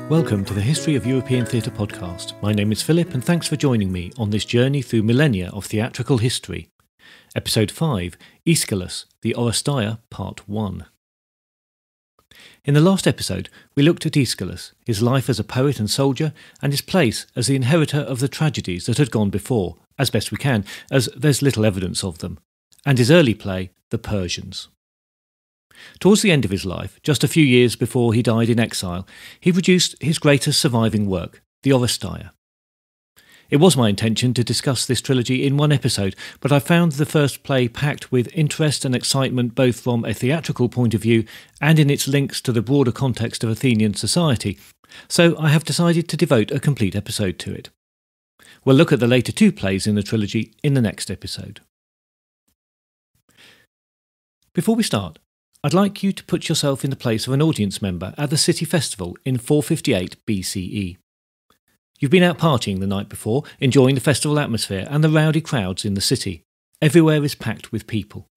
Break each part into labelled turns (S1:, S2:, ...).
S1: Welcome to the History of European Theatre podcast. My name is Philip and thanks for joining me on this journey through millennia of theatrical history. Episode 5, Aeschylus, the Oresteia, Part 1. In the last episode, we looked at Aeschylus, his life as a poet and soldier, and his place as the inheritor of the tragedies that had gone before, as best we can, as there's little evidence of them, and his early play, The Persians. Towards the end of his life, just a few years before he died in exile, he produced his greatest surviving work, the Oresteia. It was my intention to discuss this trilogy in one episode, but I found the first play packed with interest and excitement both from a theatrical point of view and in its links to the broader context of Athenian society, so I have decided to devote a complete episode to it. We'll look at the later two plays in the trilogy in the next episode. Before we start, I'd like you to put yourself in the place of an audience member at the city festival in 458 BCE. You've been out partying the night before, enjoying the festival atmosphere and the rowdy crowds in the city. Everywhere is packed with people.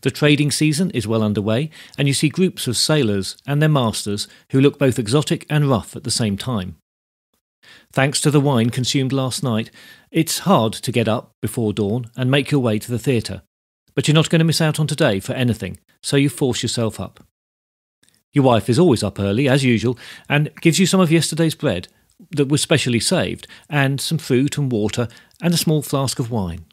S1: The trading season is well underway, and you see groups of sailors and their masters who look both exotic and rough at the same time. Thanks to the wine consumed last night, it's hard to get up before dawn and make your way to the theatre. But you're not going to miss out on today for anything, so you force yourself up. Your wife is always up early, as usual, and gives you some of yesterday's bread that was specially saved, and some fruit and water, and a small flask of wine.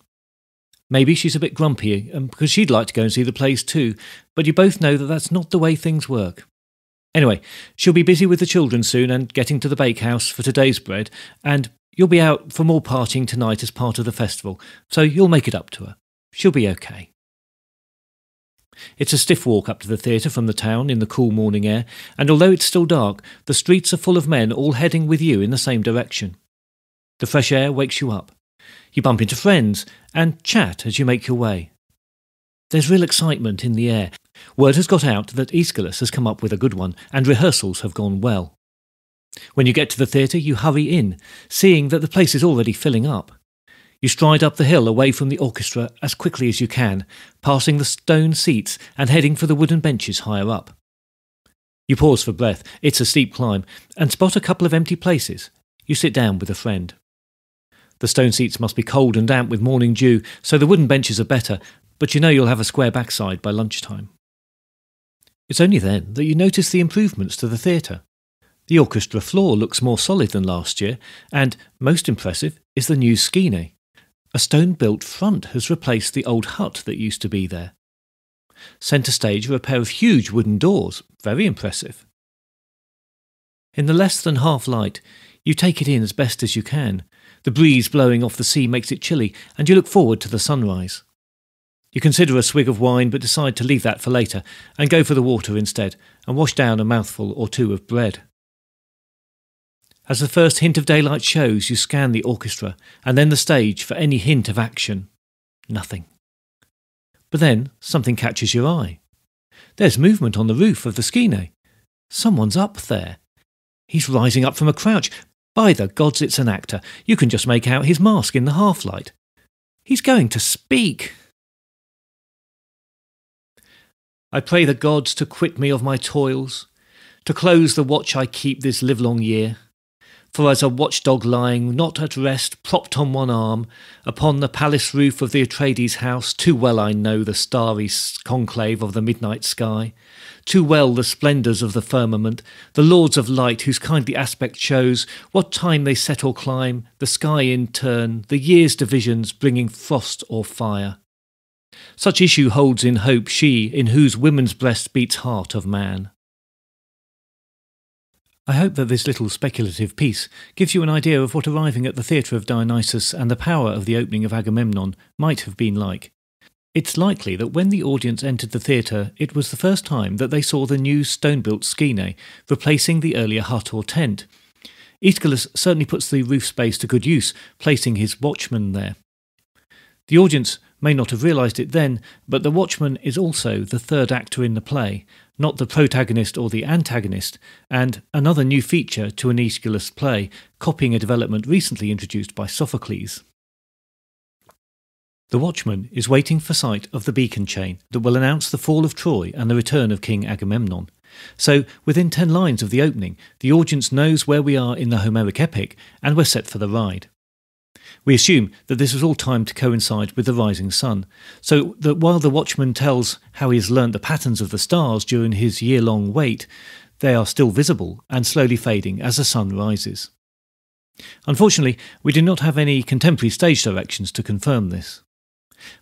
S1: Maybe she's a bit grumpy, because she'd like to go and see the plays too, but you both know that that's not the way things work. Anyway, she'll be busy with the children soon and getting to the bakehouse for today's bread, and you'll be out for more partying tonight as part of the festival, so you'll make it up to her. She'll be okay. It's a stiff walk up to the theatre from the town in the cool morning air, and although it's still dark, the streets are full of men all heading with you in the same direction. The fresh air wakes you up. You bump into friends and chat as you make your way. There's real excitement in the air. Word has got out that Aeschylus has come up with a good one, and rehearsals have gone well. When you get to the theatre, you hurry in, seeing that the place is already filling up. You stride up the hill away from the orchestra as quickly as you can, passing the stone seats and heading for the wooden benches higher up. You pause for breath, it's a steep climb, and spot a couple of empty places. You sit down with a friend. The stone seats must be cold and damp with morning dew, so the wooden benches are better, but you know you'll have a square backside by lunchtime. It's only then that you notice the improvements to the theatre. The orchestra floor looks more solid than last year, and, most impressive, is the new skene. A stone-built front has replaced the old hut that used to be there. Centre stage are a pair of huge wooden doors, very impressive. In the less than half light, you take it in as best as you can. The breeze blowing off the sea makes it chilly, and you look forward to the sunrise. You consider a swig of wine but decide to leave that for later, and go for the water instead, and wash down a mouthful or two of bread. As the first hint of daylight shows, you scan the orchestra, and then the stage for any hint of action. Nothing. But then something catches your eye. There's movement on the roof of the skene. Someone's up there. He's rising up from a crouch. By the gods, it's an actor. You can just make out his mask in the half-light. He's going to speak. I pray the gods to quit me of my toils, to close the watch I keep this livelong year. For as a watchdog lying, not at rest, propped on one arm, upon the palace roof of the Atreides house, too well I know the starry conclave of the midnight sky, too well the splendours of the firmament, the lords of light whose kindly aspect shows what time they set or climb, the sky in turn, the year's divisions bringing frost or fire. Such issue holds in hope she, in whose woman's breast beats heart of man. I hope that this little speculative piece gives you an idea of what arriving at the theatre of Dionysus and the power of the opening of Agamemnon might have been like. It's likely that when the audience entered the theatre, it was the first time that they saw the new stone-built skene, replacing the earlier hut or tent. Aeschylus certainly puts the roof space to good use, placing his watchman there. The audience may not have realised it then, but the watchman is also the third actor in the play, not the protagonist or the antagonist, and another new feature to an Aeschylus play, copying a development recently introduced by Sophocles. The watchman is waiting for sight of the beacon chain that will announce the fall of Troy and the return of King Agamemnon. So, within 10 lines of the opening, the audience knows where we are in the Homeric epic and we're set for the ride. We assume that this was all timed to coincide with the rising sun, so that while the watchman tells how he has learnt the patterns of the stars during his year-long wait, they are still visible and slowly fading as the sun rises. Unfortunately, we do not have any contemporary stage directions to confirm this.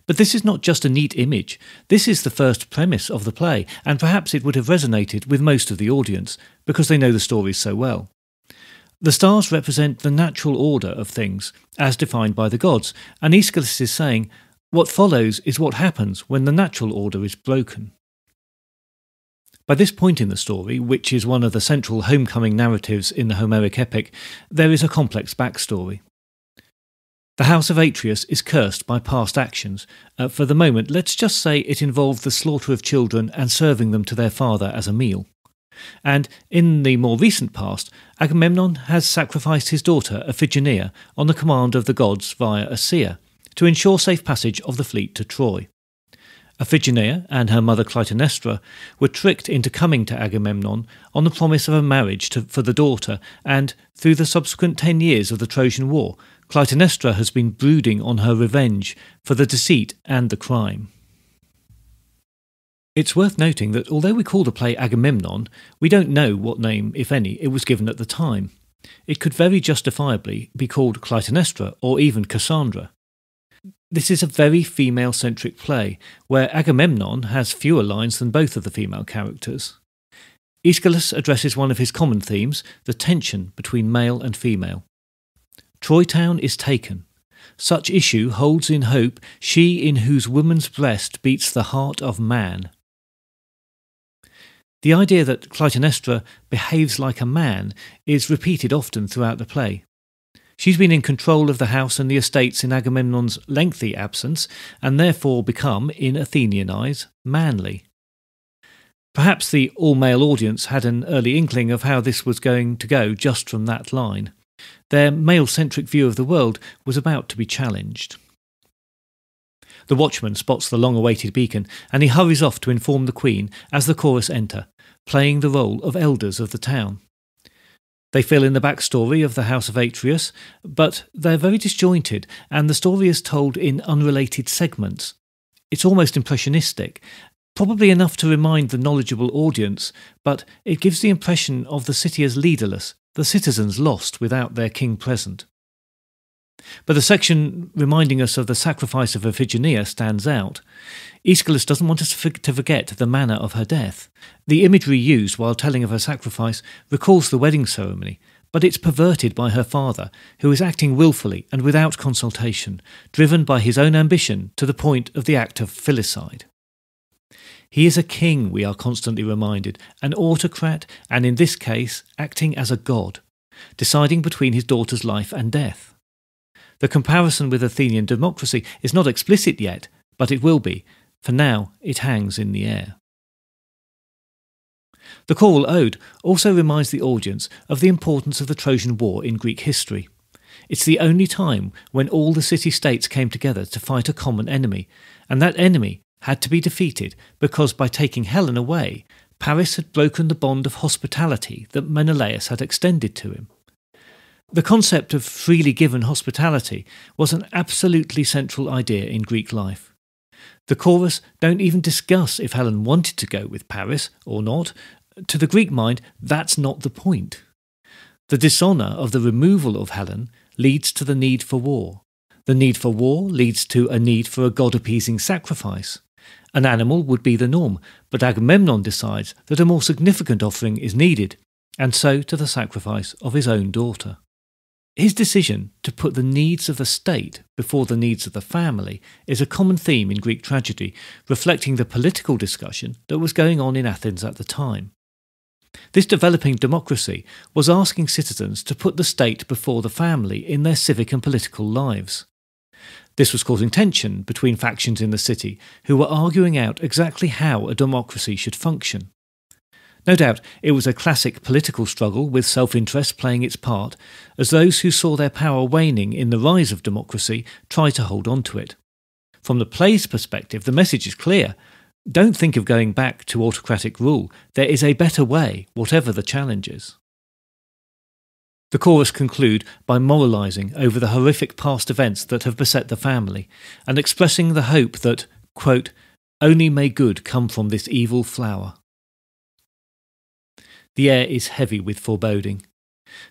S1: But this is not just a neat image, this is the first premise of the play, and perhaps it would have resonated with most of the audience, because they know the stories so well. The stars represent the natural order of things, as defined by the gods, and Aeschylus is saying, what follows is what happens when the natural order is broken. By this point in the story, which is one of the central homecoming narratives in the Homeric epic, there is a complex backstory. The house of Atreus is cursed by past actions. For the moment, let's just say it involved the slaughter of children and serving them to their father as a meal. And in the more recent past, Agamemnon has sacrificed his daughter Iphigenia on the command of the gods via a seer to ensure safe passage of the fleet to Troy. Iphigenia and her mother Clytemnestra were tricked into coming to Agamemnon on the promise of a marriage for the daughter, and through the subsequent 10 years of the Trojan War, Clytemnestra has been brooding on her revenge for the deceit and the crime. It's worth noting that although we call the play Agamemnon, we don't know what name, if any, it was given at the time. It could very justifiably be called Clytemnestra or even Cassandra. This is a very female-centric play, where Agamemnon has fewer lines than both of the female characters. Aeschylus addresses one of his common themes, the tension between male and female. Troy town is taken. Such issue holds in hope she in whose woman's breast beats the heart of man. The idea that Clytemnestra behaves like a man is repeated often throughout the play. She's been in control of the house and the estates in Agamemnon's lengthy absence, and therefore become, in Athenian eyes, manly. Perhaps the all-male audience had an early inkling of how this was going to go just from that line. Their male-centric view of the world was about to be challenged. The watchman spots the long-awaited beacon, and he hurries off to inform the queen as the chorus enter, playing the role of elders of the town. They fill in the backstory of the house of Atreus, but they're very disjointed, and the story is told in unrelated segments. It's almost impressionistic, probably enough to remind the knowledgeable audience, but it gives the impression of the city as leaderless, the citizens lost without their king present. But the section reminding us of the sacrifice of Iphigenia stands out. Aeschylus doesn't want us to forget the manner of her death. The imagery used while telling of her sacrifice recalls the wedding ceremony, but it's perverted by her father, who is acting willfully and without consultation, driven by his own ambition to the point of the act of filicide. He is a king, we are constantly reminded, an autocrat, and in this case, acting as a god, deciding between his daughter's life and death. The comparison with Athenian democracy is not explicit yet, but it will be. For now, it hangs in the air. The choral ode also reminds the audience of the importance of the Trojan War in Greek history. It's the only time when all the city-states came together to fight a common enemy, and that enemy had to be defeated because by taking Helen away, Paris had broken the bond of hospitality that Menelaus had extended to him. The concept of freely given hospitality was an absolutely central idea in Greek life. The chorus don't even discuss if Helen wanted to go with Paris or not. To the Greek mind, that's not the point. The dishonour of the removal of Helen leads to the need for war. The need for war leads to a need for a god-appeasing sacrifice. An animal would be the norm, but Agamemnon decides that a more significant offering is needed, and so to the sacrifice of his own daughter. His decision to put the needs of the state before the needs of the family is a common theme in Greek tragedy, reflecting the political discussion that was going on in Athens at the time. This developing democracy was asking citizens to put the state before the family in their civic and political lives. This was causing tension between factions in the city who were arguing out exactly how a democracy should function. No doubt it was a classic political struggle with self-interest playing its part, as those who saw their power waning in the rise of democracy tried to hold on to it. From the play's perspective, the message is clear. Don't think of going back to autocratic rule. There is a better way, whatever the challenges. The chorus conclude by moralising over the horrific past events that have beset the family and expressing the hope that, quote, only may good come from this evil flower. The air is heavy with foreboding.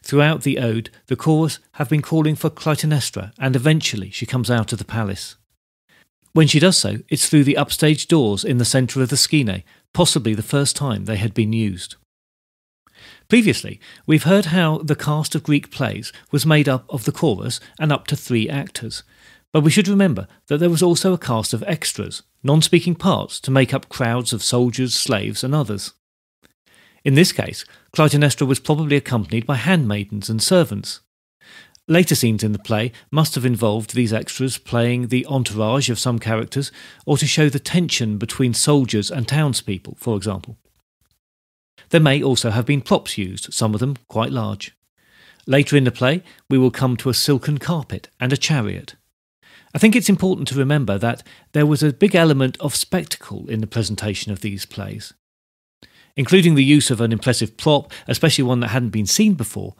S1: Throughout the ode, the chorus have been calling for Clytemnestra, and eventually she comes out of the palace. When she does so, it's through the upstage doors in the centre of the skene, possibly the first time they had been used. Previously, we've heard how the cast of Greek plays was made up of the chorus and up to 3 actors, but we should remember that there was also a cast of extras, non-speaking parts to make up crowds of soldiers, slaves and others. In this case, Clytemnestra was probably accompanied by handmaidens and servants. Later scenes in the play must have involved these extras playing the entourage of some characters, or to show the tension between soldiers and townspeople, for example. There may also have been props used, some of them quite large. Later in the play, we will come to a silken carpet and a chariot. I think it's important to remember that there was a big element of spectacle in the presentation of these plays. Including the use of an impressive prop, especially one that hadn't been seen before,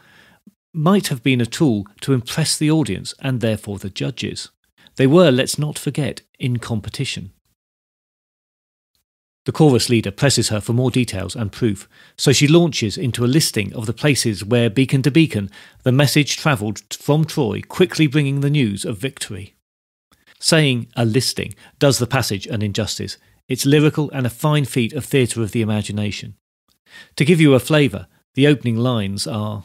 S1: might have been a tool to impress the audience and therefore the judges. They were, let's not forget, in competition. The chorus leader presses her for more details and proof, so she launches into a listing of the places where, beacon to beacon, the message travelled from Troy, quickly bringing the news of victory. Saying a listing does the passage an injustice. It's lyrical and a fine feat of theatre of the imagination. To give you a flavour, the opening lines are: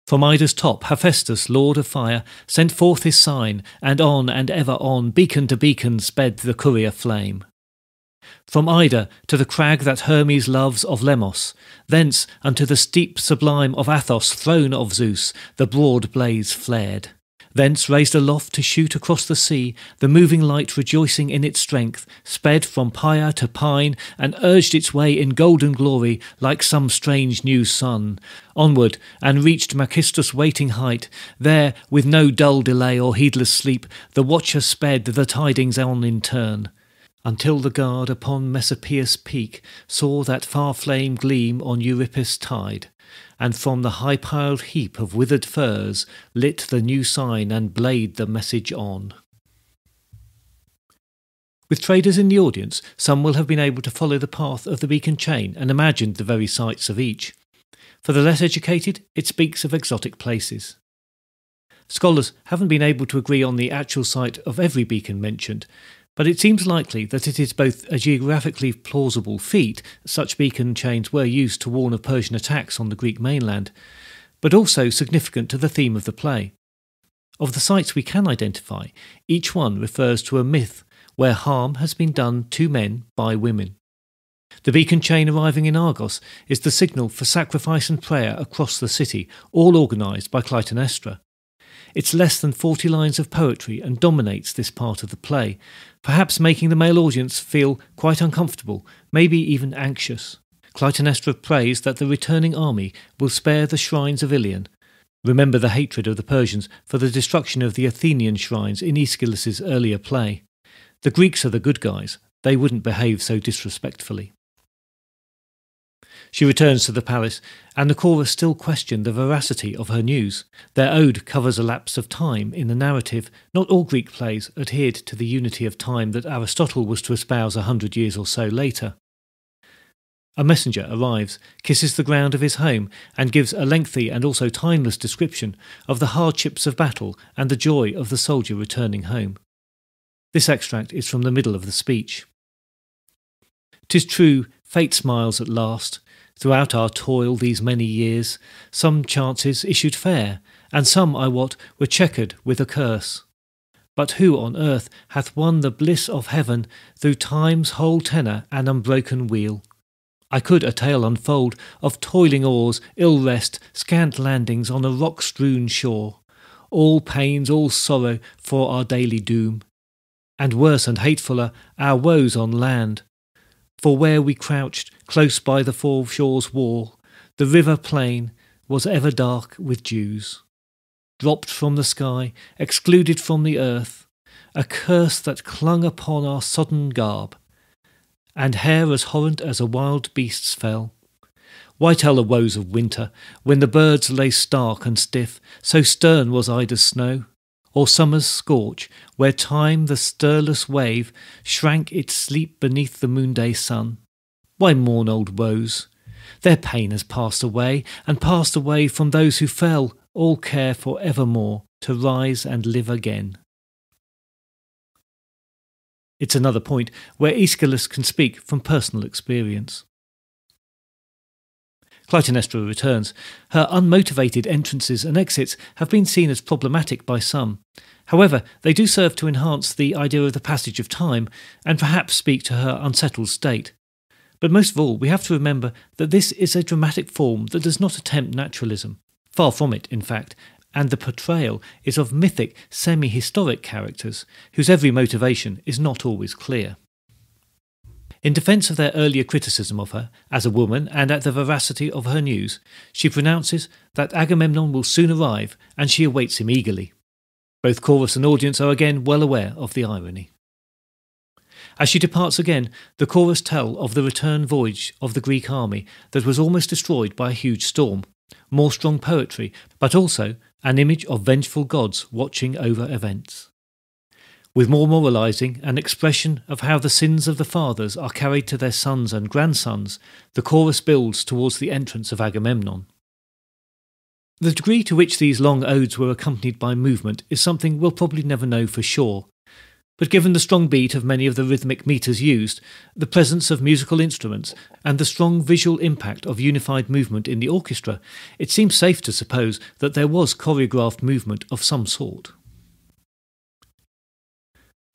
S1: from Ida's top, Hephaestus, lord of fire, sent forth his sign, and on and ever on, beacon to beacon, sped the courier flame. From Ida to the crag that Hermes loves of Lemos, thence unto the steep sublime of Athos, throne of Zeus, the broad blaze flared. Thence raised aloft to shoot across the sea, the moving light rejoicing in its strength, sped from pyre to pine, and urged its way in golden glory like some strange new sun, onward, and reached Macystus' waiting height. There, with no dull delay or heedless sleep, the watcher sped the tidings on in turn, until the guard upon Messapius' peak saw that far flame gleam on Euripus' tide, and from the high-piled heap of withered firs lit the new sign and blade the message on. With traders in the audience, some will have been able to follow the path of the beacon chain and imagined the very sights of each. For the less educated, it speaks of exotic places. Scholars haven't been able to agree on the actual site of every beacon mentioned, but it seems likely that it is both a geographically plausible feat, such beacon chains were used to warn of Persian attacks on the Greek mainland, but also significant to the theme of the play. Of the sites we can identify, each one refers to a myth where harm has been done to men by women. The beacon chain arriving in Argos is the signal for sacrifice and prayer across the city, all organised by Clytemnestra. It's less than 40 lines of poetry and dominates this part of the play, perhaps making the male audience feel quite uncomfortable, maybe even anxious. Clytemnestra prays that the returning army will spare the shrines of Ilion. Remember the hatred of the Persians for the destruction of the Athenian shrines in Aeschylus' earlier play. The Greeks are the good guys, they wouldn't behave so disrespectfully. She returns to the palace, and the chorus still question the veracity of her news. Their ode covers a lapse of time in the narrative. Not all Greek plays adhered to the unity of time that Aristotle was to espouse 100 years or so later. A messenger arrives, kisses the ground of his home, and gives a lengthy and also timeless description of the hardships of battle and the joy of the soldier returning home. This extract is from the middle of the speech. "'Tis true, fate smiles at last. Throughout our toil these many years, some chances issued fair, and some, I wot, were chequered with a curse. But who on earth hath won the bliss of heaven through time's whole tenor and unbroken wheel? I could a tale unfold of toiling oars, ill rest, scant landings on a rock-strewn shore, all pains, all sorrow for our daily doom, and worse and hatefuller our woes on land. For where we crouched, close by the foreshore's wall, the river plain was ever dark with dews, dropped from the sky, excluded from the earth, a curse that clung upon our sodden garb, and hair as horrent as a wild beast's fell. Why tell the woes of winter, when the birds lay stark and stiff, so stern was Ida's snow? Or summer's scorch, where time, the stirless wave, shrank its sleep beneath the moonday sun? Why mourn old woes? Their pain has passed away, and passed away from those who fell, all care for evermore to rise and live again. It's another point where Aeschylus can speak from personal experience. Clytemnestra returns. Her unmotivated entrances and exits have been seen as problematic by some. However, they do serve to enhance the idea of the passage of time and perhaps speak to her unsettled state. But most of all, we have to remember that this is a dramatic form that does not attempt naturalism. Far from it, in fact, and the portrayal is of mythic, semi-historic characters whose every motivation is not always clear. In defence of their earlier criticism of her, as a woman and at the veracity of her news, she pronounces that Agamemnon will soon arrive and she awaits him eagerly. Both chorus and audience are again well aware of the irony. As she departs again, the chorus tell of the return voyage of the Greek army that was almost destroyed by a huge storm. More strong poetry, but also an image of vengeful gods watching over events. With more moralising, an expression of how the sins of the fathers are carried to their sons and grandsons, the chorus builds towards the entrance of Agamemnon. The degree to which these long odes were accompanied by movement is something we'll probably never know for sure. But given the strong beat of many of the rhythmic metres used, the presence of musical instruments, and the strong visual impact of unified movement in the orchestra, it seems safe to suppose that there was choreographed movement of some sort.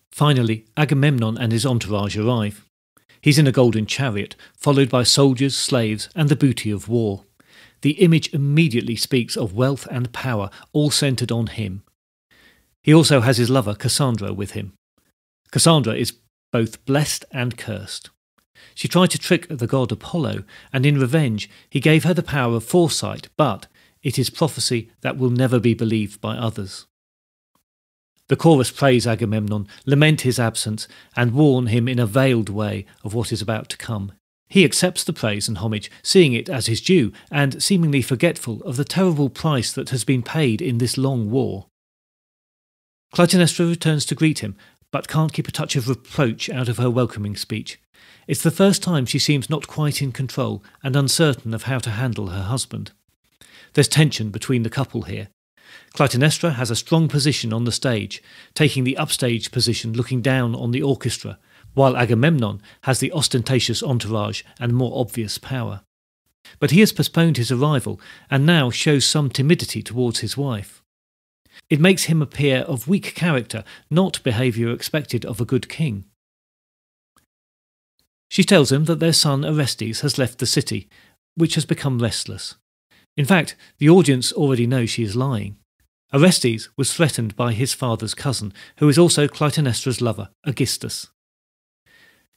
S1: Finally, Agamemnon and his entourage arrive. He's in a golden chariot, followed by soldiers, slaves, and the booty of war. The image immediately speaks of wealth and power, all centred on him. He also has his lover Cassandra with him. Cassandra is both blessed and cursed. She tried to trick the god Apollo, and in revenge he gave her the power of foresight, but it is prophecy that will never be believed by others. The chorus praise Agamemnon, lament his absence, and warn him in a veiled way of what is about to come. He accepts the praise and homage, seeing it as his due, and seemingly forgetful of the terrible price that has been paid in this long war. Clytemnestra returns to greet him, but can't keep a touch of reproach out of her welcoming speech. It's the first time she seems not quite in control and uncertain of how to handle her husband. There's tension between the couple here. Clytemnestra has a strong position on the stage, taking the upstage position looking down on the orchestra, while Agamemnon has the ostentatious entourage and more obvious power. But he has postponed his arrival and now shows some timidity towards his wife. It makes him appear of weak character, not behaviour expected of a good king. She tells him that their son Orestes has left the city, which has become restless. In fact, the audience already know she is lying. Orestes was threatened by his father's cousin, who is also Clytemnestra's lover, Aeschylus.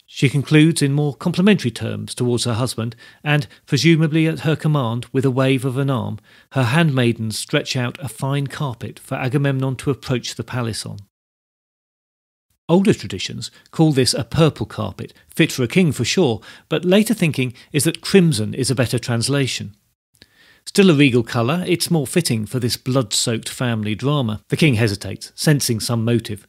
S1: She concludes in more complimentary terms towards her husband, and, presumably at her command, with a wave of an arm, her handmaidens stretch out a fine carpet for Agamemnon to approach the palace on. Older traditions call this a purple carpet, fit for a king for sure, but later thinking is that crimson is a better translation. Still a regal colour, it's more fitting for this blood-soaked family drama. The king hesitates, sensing some motive.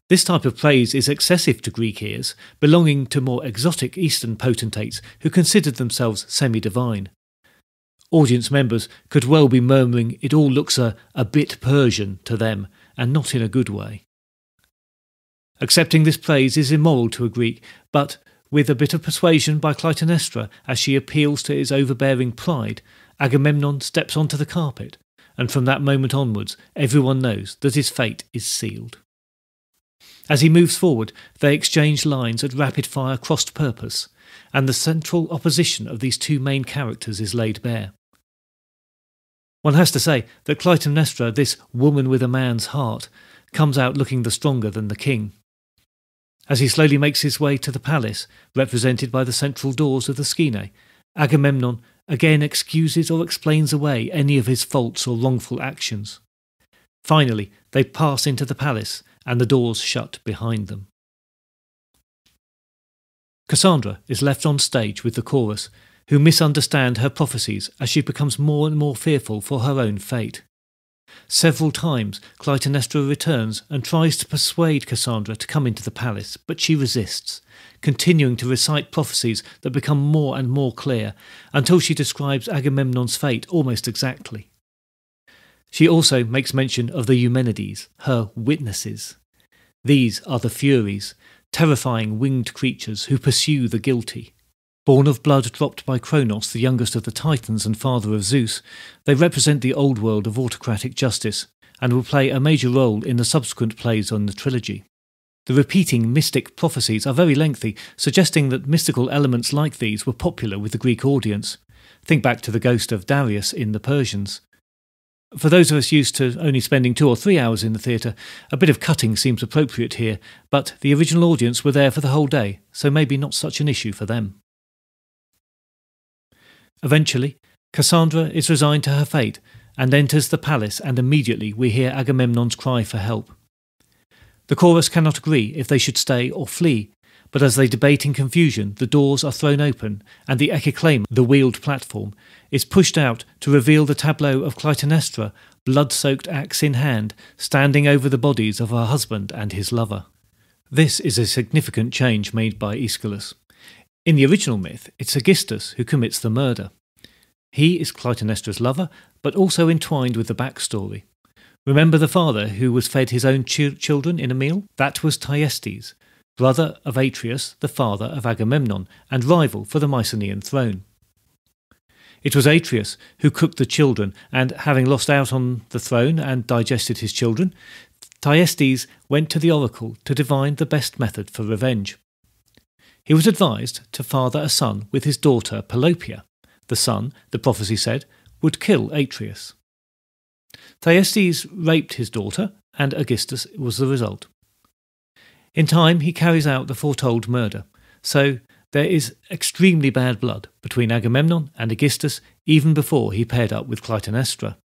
S1: This type of praise is excessive to Greek ears, belonging to more exotic Eastern potentates who considered themselves semi-divine. Audience members could well be murmuring it all looks a bit Persian to them, and not in a good way. Accepting this praise is immoral to a Greek, but with a bit of persuasion by Clytemnestra as she appeals to his overbearing pride, Agamemnon steps onto the carpet, and from that moment onwards everyone knows that his fate is sealed. As he moves forward, they exchange lines at rapid-fire cross-purpose, and the central opposition of these two main characters is laid bare. One has to say that Clytemnestra, this woman with a man's heart, comes out looking the stronger than the king. As he slowly makes his way to the palace, represented by the central doors of the Skene, Agamemnon again excuses or explains away any of his faults or wrongful actions. Finally, they pass into the palace, and the doors shut behind them. Cassandra is left on stage with the chorus, who misunderstand her prophecies as she becomes more and more fearful for her own fate. Several times Clytemnestra returns and tries to persuade Cassandra to come into the palace, but she resists, continuing to recite prophecies that become more and more clear until she describes Agamemnon's fate almost exactly. She also makes mention of the Eumenides, her witnesses. These are the Furies, terrifying winged creatures who pursue the guilty. Born of blood dropped by Kronos, the youngest of the Titans and father of Zeus, they represent the old world of autocratic justice and will play a major role in the subsequent plays on the trilogy. The repeating mystic prophecies are very lengthy, suggesting that mystical elements like these were popular with the Greek audience. Think back to the ghost of Darius in The Persians. For those of us used to only spending 2 or 3 hours in the theatre, a bit of cutting seems appropriate here, but the original audience were there for the whole day, so maybe not such an issue for them. Eventually, Cassandra is resigned to her fate and enters the palace, and immediately we hear Agamemnon's cry for help. The chorus cannot agree if they should stay or flee, but as they debate in confusion, the doors are thrown open and the echiclaim, the wheeled platform, is pushed out to reveal the tableau of Clytemnestra, blood-soaked axe in hand, standing over the bodies of her husband and his lover. This is a significant change made by Aeschylus. In the original myth, it's Aegisthus who commits the murder. He is Clytemnestra's lover, but also entwined with the backstory. Remember the father who was fed his own children in a meal? That was Thyestes, brother of Atreus, the father of Agamemnon, and rival for the Mycenaean throne. It was Atreus who cooked the children, and having lost out on the throne and digested his children, Thyestes went to the oracle to divine the best method for revenge. He was advised to father a son with his daughter Pelopeia. The son, the prophecy said, would kill Atreus. Thyestes raped his daughter, and Aegisthus was the result. In time he carries out the foretold murder, so there is extremely bad blood between Agamemnon and Aegisthus even before he paired up with Clytemnestra.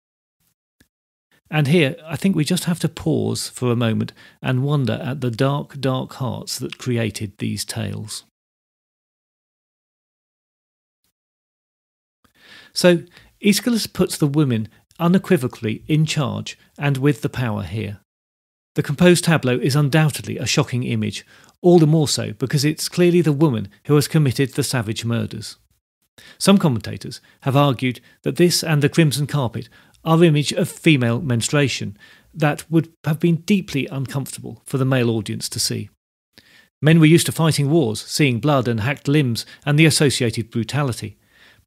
S1: And here I think we just have to pause for a moment and wonder at the dark, dark hearts that created these tales. So Aeschylus puts the women unequivocally in charge and with the power here. The composed tableau is undoubtedly a shocking image, all the more so because it's clearly the woman who has committed the savage murders. Some commentators have argued that this and the crimson carpet are image of female menstruation that would have been deeply uncomfortable for the male audience to see. Men were used to fighting wars, seeing blood and hacked limbs and the associated brutality,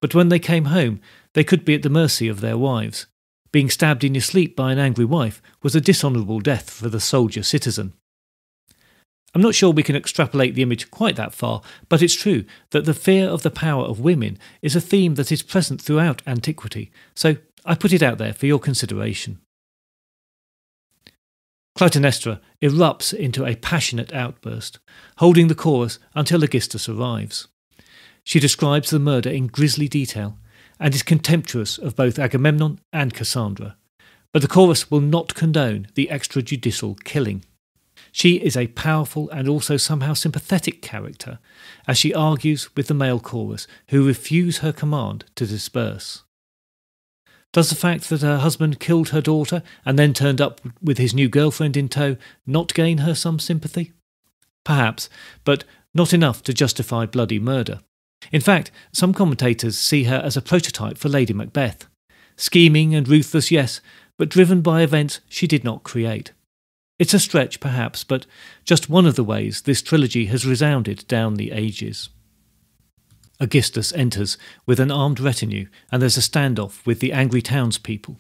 S1: but when they came home they could be at the mercy of their wives. Being stabbed in your sleep by an angry wife was a dishonourable death for the soldier citizen. I'm not sure we can extrapolate the image quite that far, but it's true that the fear of the power of women is a theme that is present throughout antiquity, so I put it out there for your consideration. Clytemnestra erupts into a passionate outburst, holding the chorus until Aegisthus arrives. She describes the murder in grisly detail and is contemptuous of both Agamemnon and Cassandra, but the chorus will not condone the extrajudicial killing. She is a powerful and also somehow sympathetic character, as she argues with the male chorus, who refuse her command to disperse. Does the fact that her husband killed her daughter and then turned up with his new girlfriend in tow not gain her some sympathy? Perhaps, but not enough to justify bloody murder. In fact, some commentators see her as a prototype for Lady Macbeth. Scheming and ruthless, yes, but driven by events she did not create. It's a stretch, perhaps, but just one of the ways this trilogy has resounded down the ages. Aegisthus enters with an armed retinue, and there's a standoff with the angry townspeople.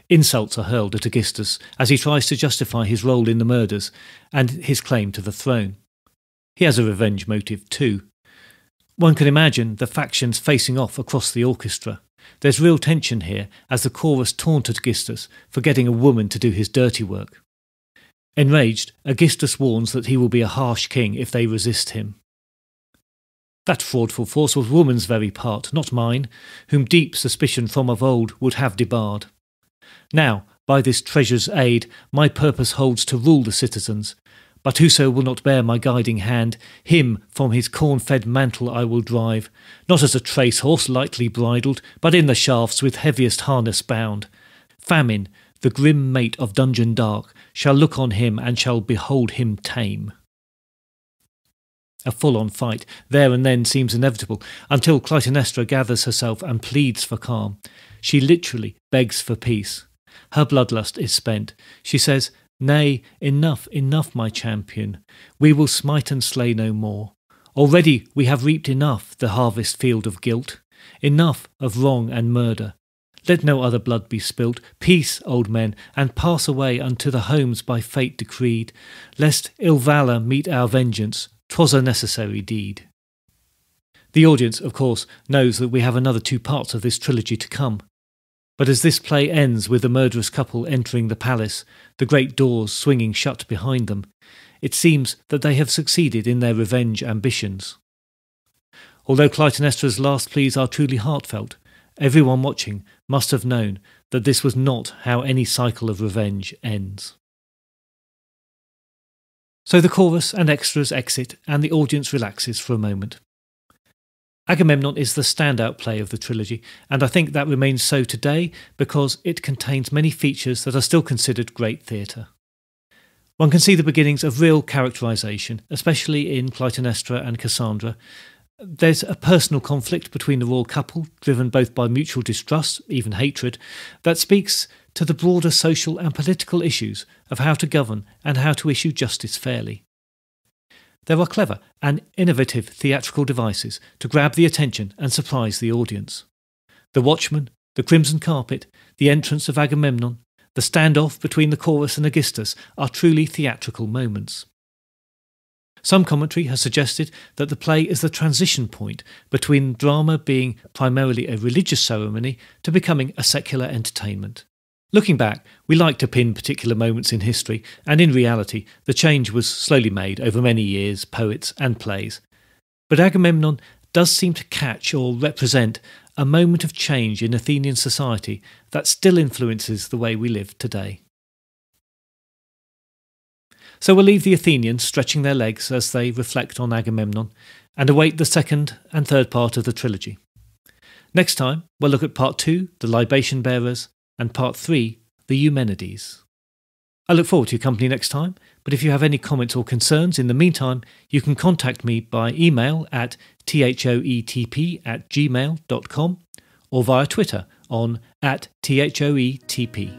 S1: Insults are hurled at Aegisthus as he tries to justify his role in the murders and his claim to the throne. He has a revenge motive too. One can imagine the factions facing off across the orchestra. There's real tension here as the chorus taunted Aegisthus for getting a woman to do his dirty work. Enraged, Aegisthus warns that he will be a harsh king if they resist him. That fraudful force was woman's very part, not mine, whom deep suspicion from of old would have debarred. Now, by this treasure's aid, my purpose holds to rule the citizens. But whoso will not bear my guiding hand, him from his corn-fed mantle I will drive, not as a trace horse lightly bridled, but in the shafts with heaviest harness bound. Famine, the grim mate of dungeon dark, shall look on him and shall behold him tame. A full-on fight there and then seems inevitable, until Clytemnestra gathers herself and pleads for calm. She literally begs for peace. Her bloodlust is spent. She says, "Nay, enough, enough, my champion. We will smite and slay no more. Already we have reaped enough the harvest field of guilt, enough of wrong and murder. Let no other blood be spilt. Peace, old men, and pass away unto the homes by fate decreed, lest ill valour meet our vengeance. 'Twas a necessary deed." The audience, of course, knows that we have another 2 parts of this trilogy to come. But as this play ends with the murderous couple entering the palace, the great doors swinging shut behind them, it seems that they have succeeded in their revenge ambitions. Although Clytemnestra's last pleas are truly heartfelt, everyone watching must have known that this was not how any cycle of revenge ends. So the chorus and extras exit and the audience relaxes for a moment. Agamemnon is the standout play of the trilogy, and I think that remains so today because it contains many features that are still considered great theatre. One can see the beginnings of real characterisation, especially in Clytemnestra and Cassandra. There's a personal conflict between the royal couple, driven both by mutual distrust, even hatred, that speaks to the broader social and political issues of how to govern and how to issue justice fairly. There are clever and innovative theatrical devices to grab the attention and surprise the audience. The Watchman, the crimson carpet, the entrance of Agamemnon, the standoff between the chorus and Aegisthus are truly theatrical moments. Some commentary has suggested that the play is the transition point between drama being primarily a religious ceremony to becoming a secular entertainment. Looking back, we like to pin particular moments in history, and in reality, the change was slowly made over many years, poets and plays. But Agamemnon does seem to catch or represent a moment of change in Athenian society that still influences the way we live today. So we'll leave the Athenians stretching their legs as they reflect on Agamemnon and await the second and third part of the trilogy. Next time, we'll look at Part 2, the Libation Bearers, and Part 3, the Eumenides. I look forward to your company next time, but if you have any comments or concerns in the meantime, you can contact me by email at thoetp@gmail.com or via Twitter on @thoetp.